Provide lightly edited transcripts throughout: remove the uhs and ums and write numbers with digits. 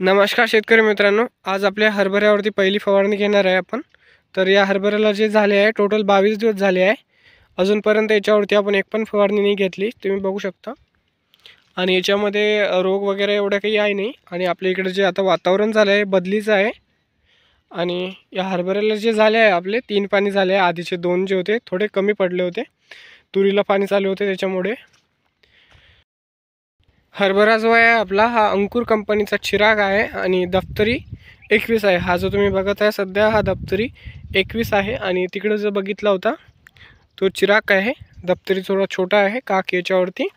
नमस्कार शेतकरी मित्रांनो, आज आपल्या हरभऱ्यावरती पहिली फवारणी घेणार आहे आपण। तर या हरभऱ्याला जे झाले आहे टोटल 22 दिवस झाले आहे। अजूनपर्यंत याच्यावरती आपण एक पण फवारणी नाही घेतली, तुम्ही बघू शकता। आणि याच्यामध्ये रोग वगैरे एवढा काही आहे नाही। आणि आपल्या इकडे जे आता वातावरण झालं आहे बदलीचं आहे। आणि या हरभऱ्याला जे झाले आहे आपले 3 पाणी झाले आहे, आधीचे 2 जे होते थोडे कमी पडले होते, तुरीला पाणी चालू होते त्याच्यामुळे। हरभरा जो आहे आपला हा अंकुर कंपनीचा चिराग आहे आणि दफ्तरी 21 आहे। हा जो तुम्ही बघत आहे सध्या हा दफ्तरी 21 आहे। आणि तिकडे जो बघितला होता तो चिराग आहे, दफ्तरी थोडा छोटा आहे काक याच्यावरती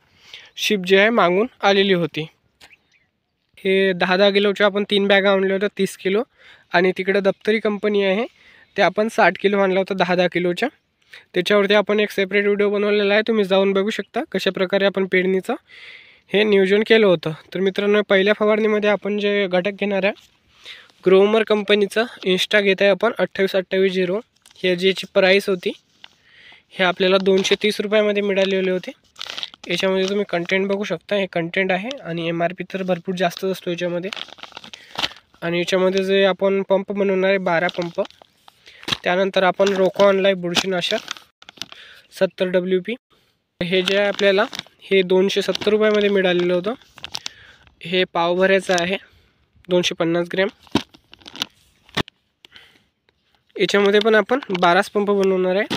शिप जे आहे मागून आलेली होती। हे 10-10 किलोचे आपण 3 बॅगा आणले होत्या 30 किलो। आणि तिकडे दफ्तरी कंपनी आहे ते आपण 60 किलो आणला होता 10-10 किलोच्या। त्याच्यावरती आपण एक सेपरेट व्हिडिओ बनवलेला आहे, तुम्ही जाऊन बघू शकता कशा प्रकारे आपण पेरणीचा हे नियोजन केलं होतं। तर मित्रांनो, पहिल्या फवारणीमध्ये आपण जे घटक घेणार आहे ग्रोमर कंपनीचा इन्स्टा घेत आहे आपण 28-28-0। हे ज्याची प्राईस होती हे आपल्याला 230 रुपयामध्ये मिळालेले होते। याच्यामध्ये तुम्ही कंटेंट बघू शकता, हे कंटेंट आहे आणि MRP तर भरपूर जास्त असतो याच्यामध्ये। आणि याच्यामध्ये जे आपण पंप बनवणार आहे 12 पंप, त्यानंतर आपण रोको ऑनलाईन बुरशीनाशक 70 WP, हे जे आहे आपल्याला हे 270 रुपयामध्ये मिळालेलं होतं। हे पावभऱ्याचं आहे 250 ग्रॅम। याच्यामध्ये पण आपण 12 पंप बनवणार आहे।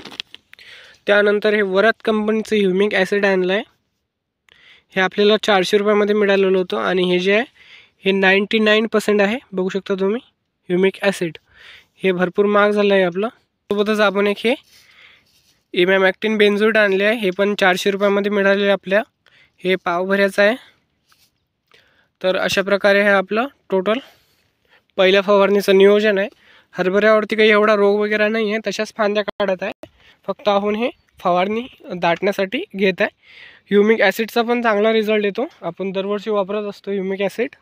त्यानंतर हे वरद कंपनीचं ह्युमिक ॲसिड आणलं आहे, हे आपल्याला 400 रुपयामध्ये मिळालेलं होतं। आणि हे जे आहे हे 99% आहे, बघू शकता तुम्ही ह्युमिक ॲसिड। हे भरपूर महाग झालं आहे आपलं। सोबतच आपण एक हे इमॅमॅक्टिन बेन्झोएट आणले आहे, हे पण 400 रुपयामध्ये मिळाले आपल्या, हे पावभऱ्याचं आहे। तर अशा प्रकारे हे आपलं टोटल पहिल्या फवारणीचं नियोजन आहे। हरभऱ्यावरती काही एवढा रोग वगैरे नाही आहे, तशाच फांद्या काढत आहे, फक्त आपण हे फवारणी दाटण्यासाठी घेत आहे। ह्युमिक ॲसिडचा पण चांगला रिझल्ट येतो, आपण दरवर्षी वापरत असतो ह्युमिक ॲसिड।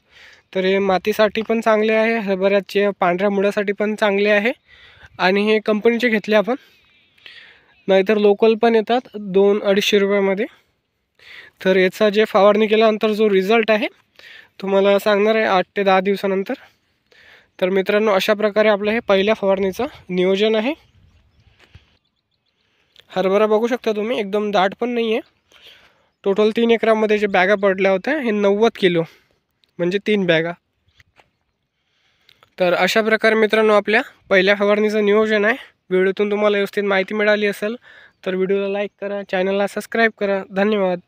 तर हे मातीसाठी पण चांगले आहे, हरभऱ्याच्या पांढऱ्या मुळ्यासाठी पण चांगले आहे। आणि हे कंपनीचे घेतले आपण, नाहीतर लोकल पण येतात 200-250 रुपयामध्ये। तर याचा जे फवारणी केल्यानंतर जो रिझल्ट आहे तुम्हाला सांगणार आहे 8 ते 10 दिवसानंतर। तर मित्रांनो, अशा प्रकारे आपलं हे पहिल्या फवारणीचं नियोजन आहे। हरभरा बघू शकता तुम्ही, एकदम दाट पण नाही आहे। टोटल 3 एकरामध्ये जे बॅगा पडल्या होत्या हे 90 किलो, म्हणजे 3 बॅगा। तर अशा प्रकारे मित्रांनो आपल्या पहिल्या फवारणीचं नियोजन आहे। व्हिडिओतून तुम्हाला व्यवस्थित माहिती मिळाली असेल तर व्हिडिओला लाईक करा, चॅनलला सबस्क्राईब करा। धन्यवाद।